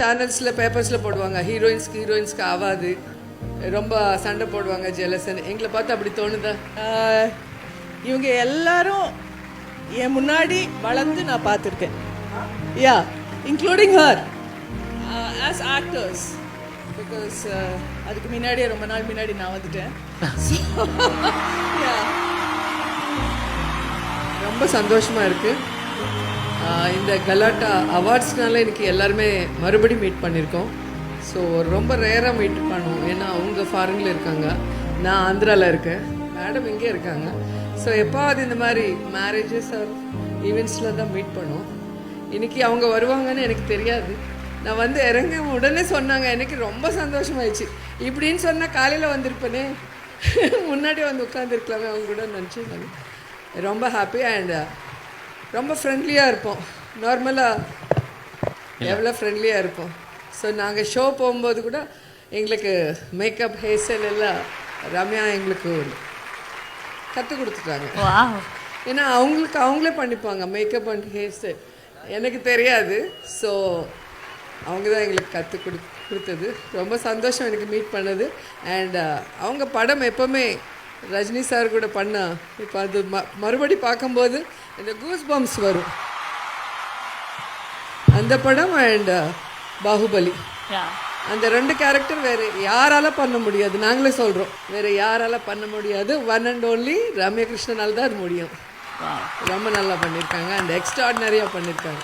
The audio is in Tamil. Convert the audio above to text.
சேனல்ஸில் பேப்பர்ஸில் போடுவாங்க ஹீரோயின்ஸ்க்கு ஆகாது, ரொம்ப சண்டை போடுவாங்க ஜெலசன். எங்களை பார்த்து அப்படி தோணுதா? இவங்க எல்லாரும் என் முன்னாடி வளர்ந்து நான் பார்த்துருக்கேன். Yeah, including her as actors. Because அதுக்கு முன்னாடியே ரொம்ப நாள் முன்னாடி நான் வந்துட்டேன். ரொம்ப சந்தோஷமாக இருக்குது. இந்த கலாட்டா அவார்ட்ஸ்னால எனக்கு எல்லாருமே மறுபடியும் மீட் பண்ணியிருக்கோம். ஸோ ரொம்ப ரேராக மீட் பண்ணுவோம். ஏன்னா அவங்க ஃபாரினில் இருக்காங்க, நான் ஆந்திராவில் இருக்கேன், மேடம் இங்கே இருக்காங்க. ஸோ எப்பாவது இந்த மாதிரி மேரேஜஸ் ஆர் ஈவெண்ட்ஸில் தான் மீட் பண்ணுவோம். இன்றைக்கி அவங்க வருவாங்கன்னு எனக்கு தெரியாது. நான் வந்து இறங்க உடனே சொன்னாங்க, எனக்கு ரொம்ப சந்தோஷமாயிடுச்சு. இப்படின்னு சொன்னால் காலையில் வந்திருப்பேனே, முன்னாடி வந்து உட்காந்துருக்கலாமே அவங்க கூட நினச்சி. நான் ரொம்ப ஹாப்பி அண்ட் ரொம்ப ஃப்ரெண்ட்லியாக இருப்போம். நார்மலாக எவ்வளோ ஃப்ரெண்ட்லியாக இருப்போம். ஸோ நாங்கள் ஷோ போகும்போது கூட எங்களுக்கு மேக்கப், ஹேர் ஸ்டைல் எல்லாம் ரம்யா எங்களுக்கு கற்றுக் கொடுத்துட்டாங்க. ஏன்னா அவங்களே பண்ணிப்பாங்க மேக்கப் அண்ட் ஹேர் ஸ்டைல். எனக்கு தெரியாது. ஸோ அவங்க தான் எங்களுக்கு கற்றுக் கொடுத்தது. ரொம்ப சந்தோஷம் எனக்கு மீட் பண்ணது. அண்ட் அவங்க படம் எப்போவுமே ரஜினி சார் கூட பண்ண, இப்போ அது மறுபடி பார்க்கும்போது இந்த கூஸ் பம்ப்ஸ் வரும். அந்த படம் அண்ட் பாகுபலி, அந்த 2 கேரக்டர் வேறு யாரால பண்ண முடியாது. நாங்களே சொல்கிறோம், வேறு யாரால பண்ண முடியாது. ஒன் அண்ட் ஓன்லி ரம்யா கிருஷ்ணனால் தான் அது முடியும். ரொம்ப நல்லா பண்ணியிருக்காங்க அண்ட் எக்ஸ்ட்ராடினரியாக பண்ணியிருக்காங்க.